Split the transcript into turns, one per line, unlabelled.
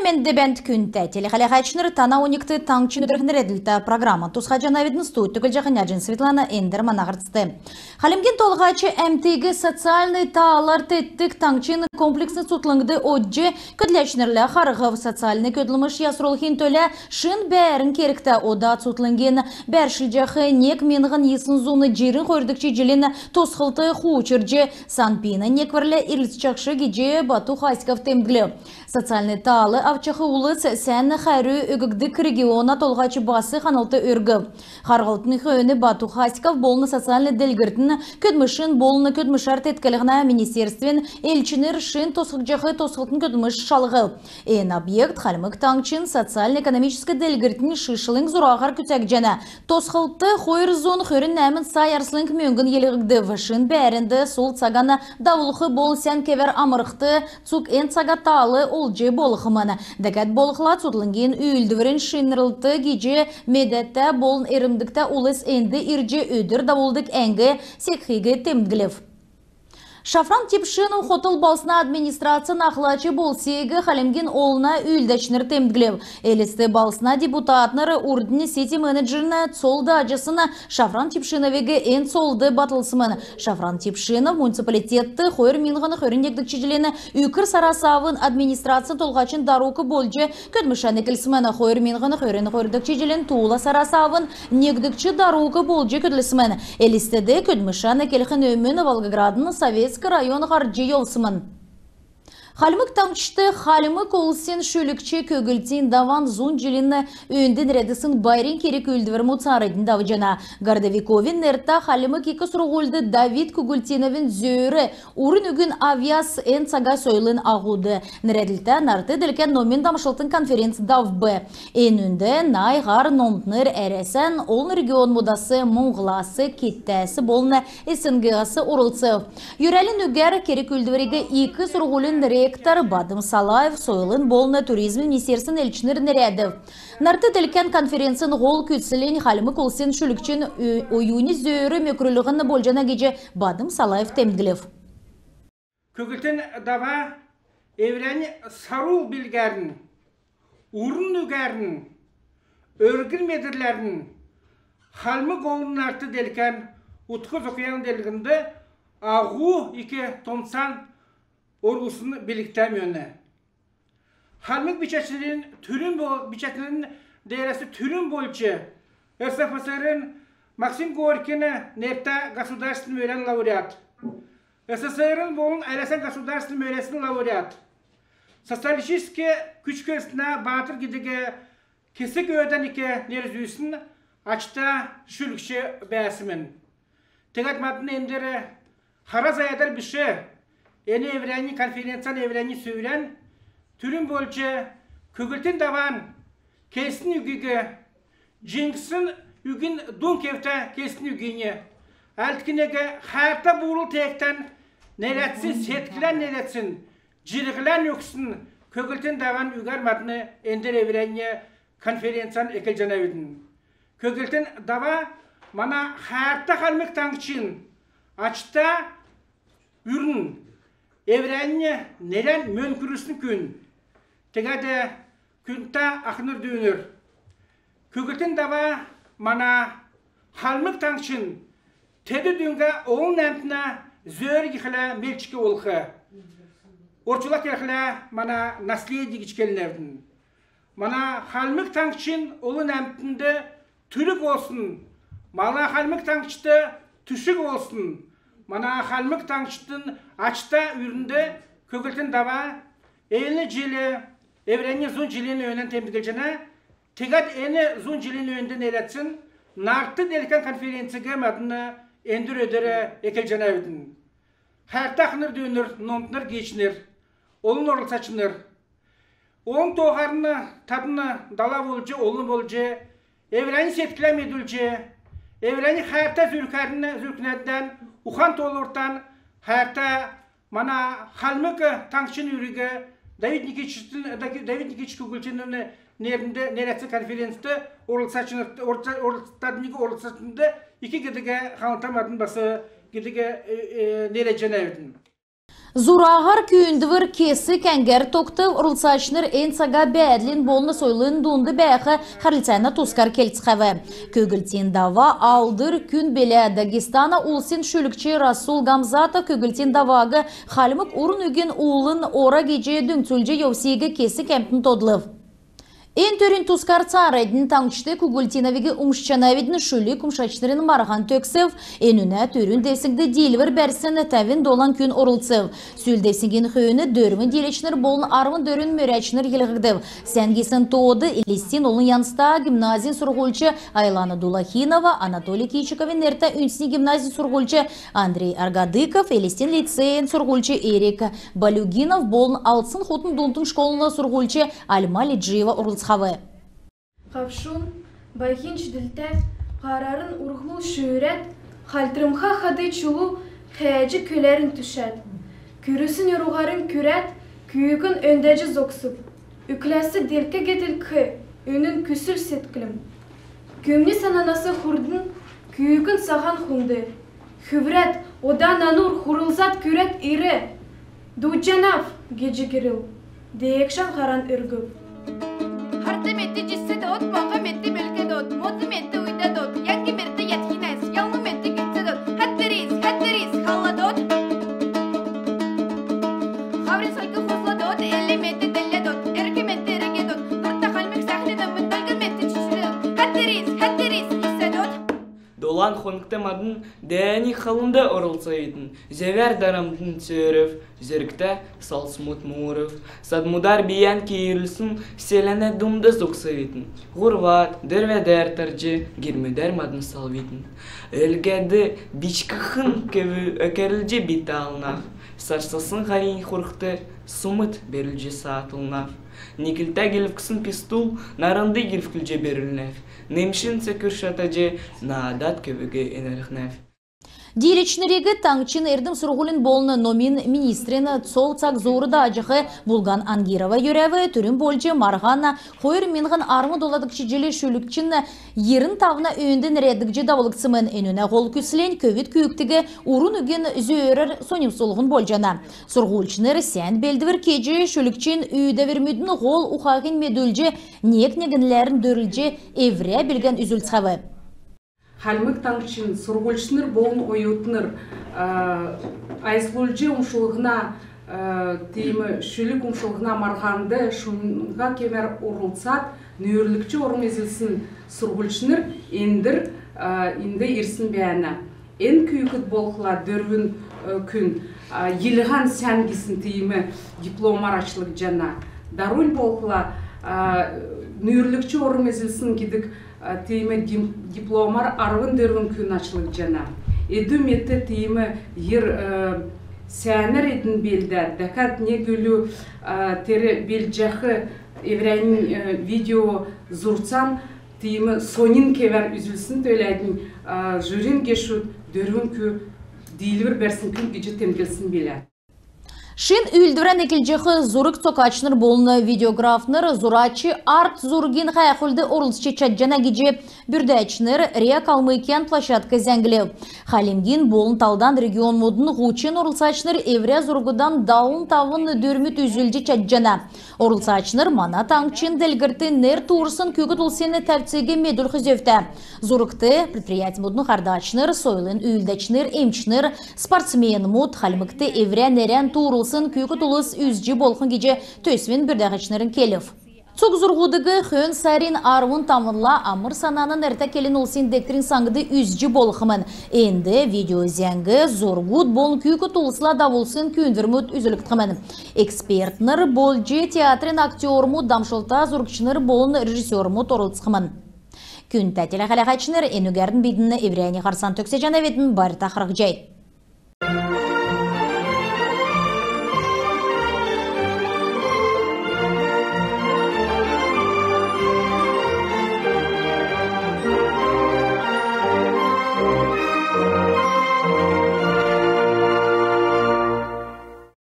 Хальмен дебент күнте. Телехаляхачныр тана уникты таңчын өдірхінер әділті программа. Тусха жанавидны студ түгіл жағыняджын Светлана Эндер манағыртсты. Халимген толғачы әмтегі социальный таалар теттік таңчын комплексны сутлыңды отжы көдләчнерлі харығыв социальный көділміш ясролхин төлі шын бәрін керікті ода сутлыңген бәршілжақы нек менғын есын зуны жерін қойырдықчы желін тосқылты хуучыржы санпины неквірлі ирлісчақшы геже бату хайскав темглі. Социальный таалы авчақы улыс сән қәрі үгігдік региона толғачы басы қаналты өргі. Харғалтын өні бату хайскав болны социальный делгіртін көдмішін болны көдмішар теткілігіна министерствен елчінер шын тосқықжақы тосқылтын көдміш шалғы. Ен объект халмық таңчын социально-экономический делгіртін шышылың зұрағар күтәк жәні. Тосқылты қойыр зон көрін әмін сайарсылың мөңгін елігді вішін бәрінді сол цаганы давылықы бол сән кевер амырықты цук ен цага таалы олжы болықыманы. Дәкәт болықла цутлыңген үйілдіверін шынырылты геже медетті болын ерімдікті улыс әнді ирже өдір давылдық әңгі секхиге темдгілев. Шафран Типшину хотыл балсына администрация нақлачы болсегі халемген олына үйілдәчінір темдгілев. Әлісті балсына депутатнары урдыны сети менеджеріне солды ажысына Шафран Типшиновеге ән солды батылсымын. Шафран Типшинов муниципалитетті қойыр минғаны қөріндектік чеделені үкір сарасавын администрация толғачын даруқы болжы көдмішәні кілсімені қойыр минғаны қөрін қойырдық чеделен туыла сарасавын негдікчі даруқы болжы көділсімені. Әлістеді көдмішәні келхін өмін Волгоградын Совет район ғарджи елсымын. Халмык тамчты халмык олсен шөлікче көгілтен даван зун жилінні өнден рәдісін байрен керек өлдівір мұцарыдың давжана. Гардавиковин нерта халмык екі сұрғылды Давид Көгілтеновін зөйірі урын үгін авиас ән сага сойлын ағуды. Нерәділті нарты ділкен номен дамшылтын конференц давбы. Ән үнді найғар номтныр әресен олын регион мудасы мұңғыласы кеттәсі болыны СНГ-асы ұрылсы. Юрәлін үгер керек өлдівірігі екі сұрғылын ректор Бадым Салаев сойлын болны туризм министерсін елчінер нерәді. Нарты тілкен конференциян ғол күтсілен халімі колсен шүлікчен ойуыны зөйірі мекрілігіні болжана геже Бадым Салаев темділев.
Көгілтен дава еврәні сарул білгәрін, урын үгәрін, өргіл медірләрін, халімі қолын нарты делкен ұтқыз оқиян делгінді ағу ике томсан орғысын біліктәм өні. Халмық бичәтінің дейресі түрін болчы. СФСР'ın Максим Горький'ні нефта государственный мөрен лауреат. СССР'ın болын әлесен государственный мөресін лауреат. Социалистический күч көсіне батыр кедеге кесік өден еке нерзүйсін açta шүлікші бәсімін. Тегат матын ендері хараз аядар біші Eni evreni konferansiyan evreni söylen, türün bolca Kөгілтен даван kesin ügüge, Jinx'in ügün dun kefte kesin ügüne, altkinege harta buğul tekten neretsin, setkilen neretsin, jirgilen yoksun, Kөгілтен даван üger matını ender evreni konferansiyan ekelcan evidin. Kөгілтен dava mana harta kalmak tankçın, açta ürün, Evrenine neden mönkürüsün gün? Tegade künta akınır düğünür. Kөгілтен dava mana halmık tankçın. Tedi düğünge oğun emtine zör yıkıla melçiki olğu. Orçulak yıkıla mana nasliyedi geçkenlerdin. Mana halmık tankçın oğun emtinde türük olsun. Mana halmık tankçıda tüşük olsun. Mana halmık tankçıdın açta üründe Kөгілтен dava elini jili, evreni zun jilini önen temizgelcene, tegat eni zun jilini önden eletsin, nartı delikan konferensiyge madını endir ödere ekelcene evdin. Her takınır düğünür, nomtnır geçinir, olun orul saçınır. Oğun toğarını, tadını dala bolcu, olun bolcu, evreni setkilem edilci, evreni hayata zülküneden, uhan tolurtan, hayata mana halmık tankçın yürüge David Nikiç Kөгілтен'in neretsi konferensiyde orul saçınır, iki gidege haltamadın bası gidege nerecene evdin.
Zurağar kүйіндівір кесі кәнгер тоқты ұрылсашыныр ән саға бәділін болны сойлын дұнды бәқі қарылсайна тускар келтіқавы. Көгілтен дава алдыр күн белі Дагестана улсын шөлікче Расул Гамзата көгілтен давағы қалымық ұрын үген ұлын ора геже дөңтүлже еусегі кесі кәмптін тодылып. En törün tuskar çağrıdın tankçıda Kugultinovigi umşçanavidin şülük umşaçların marğan töksev, enüne törün devsingde dilver bersin tavin dolan gün orultsev. Sül devsingin höyünü dörmün dileçnir bolun arvın dörün möreçnir yılgıdev. Sengisin toğdu ilistin olun yansta gimnazin surgulçı Aylana Dulahinova, Anatoliy Kiychikovin nerta ünsini gimnazin surgulçı Andrey Argadykov, ilistin litseyin surgulçı Erik Baluginov, bolun altsın hotun dontun şkoluna surgulçı Alma Lidjiyeva orultsev.
Қапшун, байхин шділті, қарарын ұрғыл шөйрет, қалтырымға қады чулу, қәжі көлерін түшәд. Күрісін ұруғарын күрәт, күйігін өндәжі зоқсып. Үкіләсі делке кетіл кі, өнін күсіл сеткілім. Көмні сананасы құрдың, күйігін саған құнды. Хүврәт, одан анур құрылзат күрәт ире. Дуджанав, геджі керіл. Дейекшан қаран үргіп.
Harta metti cisse dot, boğa metti bölge dot, modu metti uyda dot, yangi metti yetkines, yalnı metti gitse dot, hatteriz, halla dot. Havri salgı hosla dot, elle metti delle dot, erke metti erge dot, nurta halmek sahnede mündalgı metti çişire dot, hatteriz, hisse dot.
Dolan xonıqtamadın, dəyəni xalında orılsaydın, zəvər daramdın sörüv, zürkdə salsmut muğuruf, sadmudar biyan keyirilsin, selene dumda zoqsaydın, ғұрvat, dörvədər tarcı, girmüdər madın salvidin. Ölgədi biçkıxın kövü ökərilce bit alınaf, sarsasın ғайын xurqtı, sumut berilce saatılınaf. Nikilta gelifkisın pistul, narandı gelifkilce berilnaf. Немшин секүршатаже наадат көбігі энерхнев.
Диречнерегі таңчын эрдім сұрғылын болны номин министрін цол цак зоры да ажығы Булган Ангирова юрәві түрін болжы марғана қойыр менғын армы доладық шеджелі шөлікчін ерін тавына өйінден рәдікжі давылықсымын әніне қол күсілен көвіт күйіктігі урын үген зөйірір соним солғын болжана. Сұрғылчыныр сән белдівір кежі шөлікчін үйді вермүйдің қол ұқағын медөлжі нек-негінлерін дөрілжі евре білген үзілцқавы.
Халмык таңчын сургульчныр болын оютныр айслульжы умшулғына теймі шүлік умшулғына марғанды шунға кемер орылсат нөрлікчі орым ezilsin сургульчныр ендір инді ерсін бәяна. Ен күйікіт болқыла дөрвін күн еліған сәнгісін теймі дипломар ачлық жана. Даруль болқыла нөрлікчі орым ezilsin кедік тейме дипломар арвын дөрвін күн açылып жана. Эдүм етті тейме ер сәнер едін белді. Дәкат не гүлі тері белжақы еврейін видео зұрцан тейме сонин кевер үзілсін төйләйдің жүрін кешуд дөрвін кü дейілбір бәрсін күн кечі темгелсін белі.
Шин үлдірен екілжіғі зұрық тоқачныр болыны видеографныр зұрачы арт зұргин қайқылды орылсчы чаджана геже бүрдәчныр рек алмайкен площадка зәңгілі. Халимгин болын талдан регион модын ғучын орылсачныр евре зұрғыдан даун тавын дөрміт үзілді чаджана. Орылсачныр мана таңчын дәлгірті нер туырсын көгіт ұлсені тәвцеге меділ қызевті. Зұрықты предприятие модын қардачныр, сойлын үлдәчныр, емчныр, спортсмен мод, халимікті евре нерен туырыл күйкі тұлыс үзжі болқын кеже төсвен бірдәғачнарын келіп. Цук зұрғудығы хөн сәрін арвын тамырла амыр сананын әрті келін олсын дектрин саңғыды үзжі болқымын. Енді видео зәңгі зұрғуд болын күйкі тұлысла давылсын күйіндірміт үзіліктімін. Экспертныр болжы театрын актерму дамшылта зұрғышыныр болын режиссерму торылтсқымын. Күн тәтелі қалағачыныр әнігердің бейдіні еврейні қарсан төксе жана ветін барыта қырық жай.